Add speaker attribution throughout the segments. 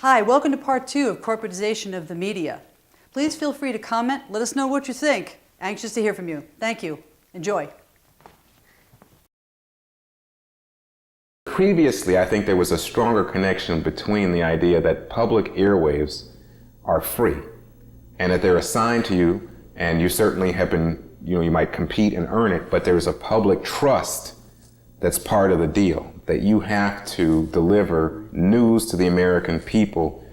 Speaker 1: Hi, welcome to part 2 of corporatization of the media. Please feel free to comment. Let us know what you think. Anxious to hear from you. Thank you. Enjoy.
Speaker 2: Previously, I think there was a stronger connection between the idea that public airwaves are free and that they're assigned to you, and you certainly have been, you might compete and earn it, but there's a public trust that's part of the deal, that you have to deliver news to the American people,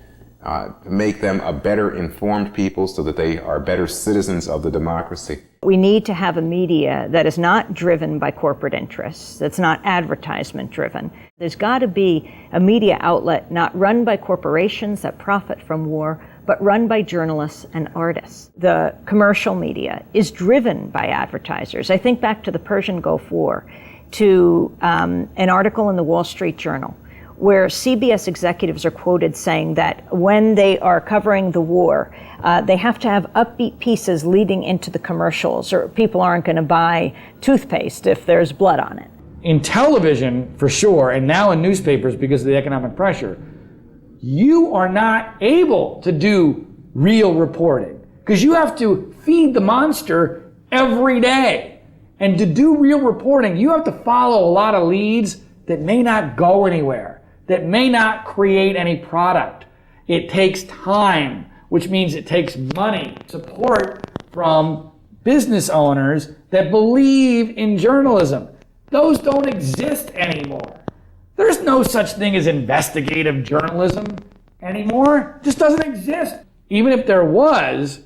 Speaker 2: make them a better informed people so that they are better citizens of the democracy.
Speaker 3: We need to have a media that is not driven by corporate interests, that's not advertisement driven. There's got to be a media outlet not run by corporations that profit from war, but run by journalists and artists. The commercial media is driven by advertisers. I think back to the Persian Gulf War, to an article in the Wall Street Journal, where CBS executives are quoted saying that when they are covering the war, they have to have upbeat pieces leading into the commercials, or people aren't going to buy toothpaste if there's blood on it.
Speaker 4: In television, for sure, and now in newspapers because of the economic pressure, you are not able to do real reporting because you have to feed the monster every day. And to do real reporting, you have to follow a lot of leads that may not go anywhere, that may not create any product. It takes time, which means it takes money, support from business owners that believe in journalism. Those don't exist anymore. There's no such thing as investigative journalism anymore. It just doesn't exist. Even if there was,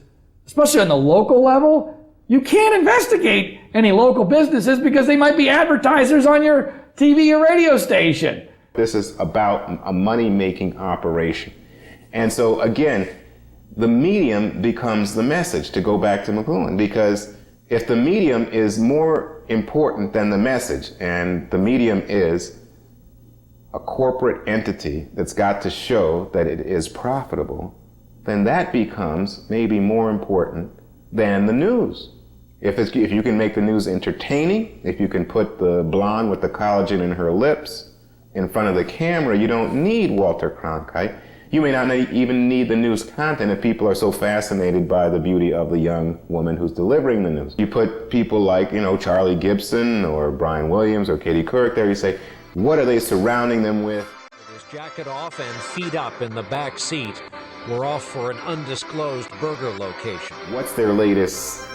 Speaker 4: especially on the local level, you can't investigate any local businesses because they might be advertisers on your TV or radio station.
Speaker 2: This is about a money-making operation. And so again, the medium becomes the message, to go back to McLuhan, because if the medium is more important than the message, and the medium is a corporate entity that's got to show that it is profitable, then that becomes maybe more important than the news. If you can make the news entertaining, if you can put the blonde with the collagen in her lips in front of the camera, you don't need Walter Cronkite. You may not even need the news content if people are so fascinated by the beauty of the young woman who's delivering the news. You put people like, Charlie Gibson or Brian Williams or Katie Couric there, you say, what are they surrounding them with?
Speaker 5: With his jacket off and feet up in the back seat, we're off for an undisclosed burger location.
Speaker 2: What's their latest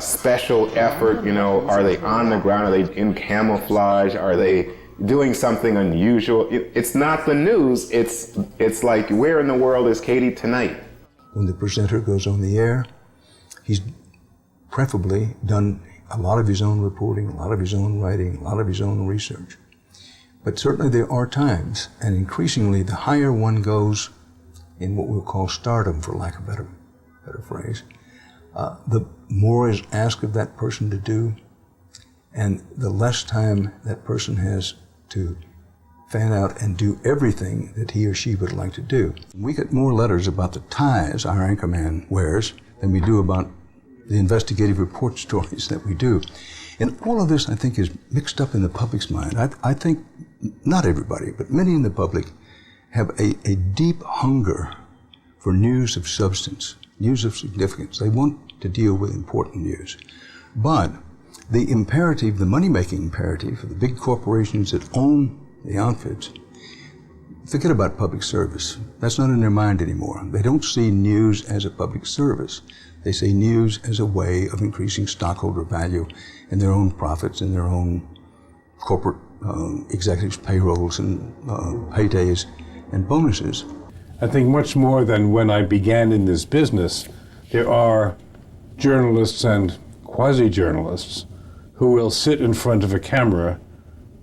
Speaker 2: special effort? Are they on the ground? Are they in camouflage? Are they doing something unusual? It's not the news. It's like, where in the world is Katie tonight?
Speaker 6: When the presenter goes on the air, he's preferably done a lot of his own reporting, a lot of his own writing, a lot of his own research. But certainly there are times, and increasingly the higher one goes in what we'll call stardom, for lack of a better phrase, the more is asked of that person to do, and the less time that person has to fan out and do everything that he or she would like to do. We get more letters about the ties our anchorman wears than we do about the investigative report stories that we do. And all of this, I think, is mixed up in the public's mind. I think not everybody, but many in the public have a deep hunger for news of substance, news of significance. They want to deal with important news. But the imperative, the money-making imperative for the big corporations that own the outfits, forget about public service. That's not in their mind anymore. They don't see news as a public service. They see news as a way of increasing stockholder value and their own profits and their own corporate executives' payrolls and paydays and bonuses.
Speaker 7: I think much more than when I began in this business, there are journalists and quasi-journalists who will sit in front of a camera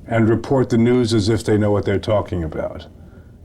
Speaker 7: and report the news as if they know what they're talking about.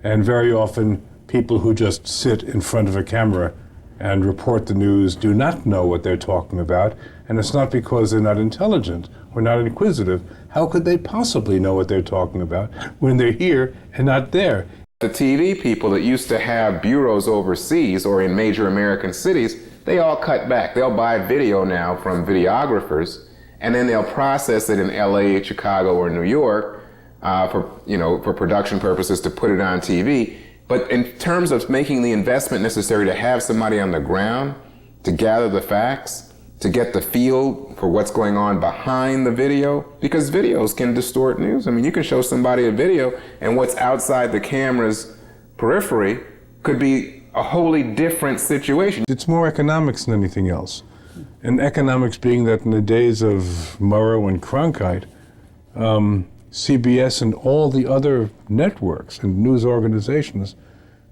Speaker 7: And very often, people who just sit in front of a camera and report the news do not know what they're talking about, and it's not because they're not intelligent or not inquisitive. How could they possibly know what they're talking about when they're here and not there?
Speaker 2: The TV people that used to have bureaus overseas or in major American cities, they all cut back. They'll buy video now from videographers, and then they'll process it in LA, Chicago, or New York for production purposes to put it on TV. But in terms of making the investment necessary to have somebody on the ground to gather the facts, to get the feel for what's going on behind the video, because videos can distort news. I mean, you can show somebody a video and what's outside the camera's periphery could be a wholly different situation.
Speaker 7: It's more economics than anything else. And economics being that in the days of Murrow and Cronkite, CBS and all the other networks and news organizations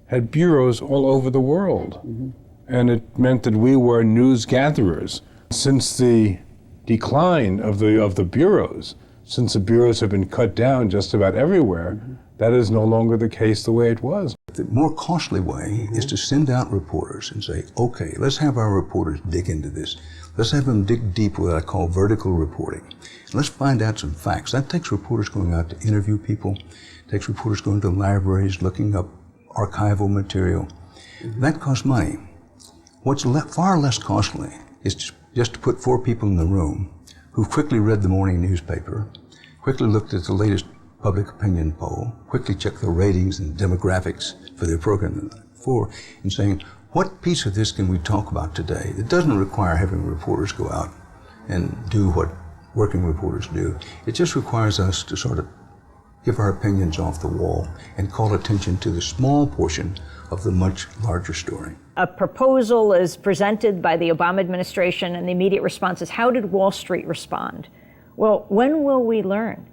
Speaker 7: had bureaus all over the world. And it meant that we were news gatherers. Since the decline of the bureaus, since the bureaus have been cut down just about everywhere, that is no longer the case the way it was.
Speaker 6: The more costly way is to send out reporters and say, okay, let's have our reporters dig into this. Let's have them dig deep with what I call vertical reporting. Let's find out some facts. That takes reporters going out to interview people. It takes reporters going to libraries, looking up archival material. That costs money. What's far less costly is just to put 4 people in the room who quickly read the morning newspaper, quickly looked at the latest public opinion poll, quickly checked the ratings and demographics for their program before, and saying, what piece of this can we talk about today? It doesn't require having reporters go out and do what working reporters do. It just requires us to sort of give our opinions off the wall and call attention to the small portion of the much larger story.
Speaker 3: A proposal is presented by the Obama administration, and the immediate response is, how did Wall Street respond? Well, when will we learn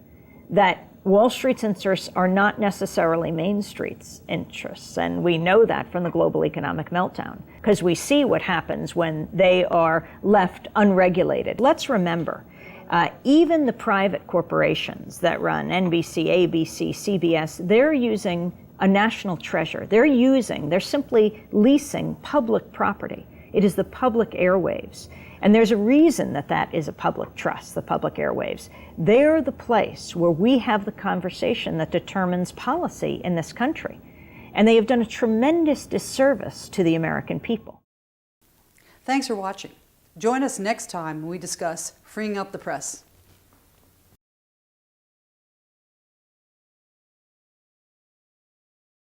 Speaker 3: that Wall Street's interests are not necessarily Main Street's interests? And we know that from the global economic meltdown, because we see what happens when they are left unregulated. Let's remember, even the private corporations that run NBC, ABC, CBS, they're using a national treasure. They're simply leasing public property. It is the public airwaves. And there's a reason that that is a public trust, the public airwaves. They're the place where we have the conversation that determines policy in this country. And they have done a tremendous disservice to the American people.
Speaker 1: Thanks for watching. Join us next time when we discuss freeing up the press.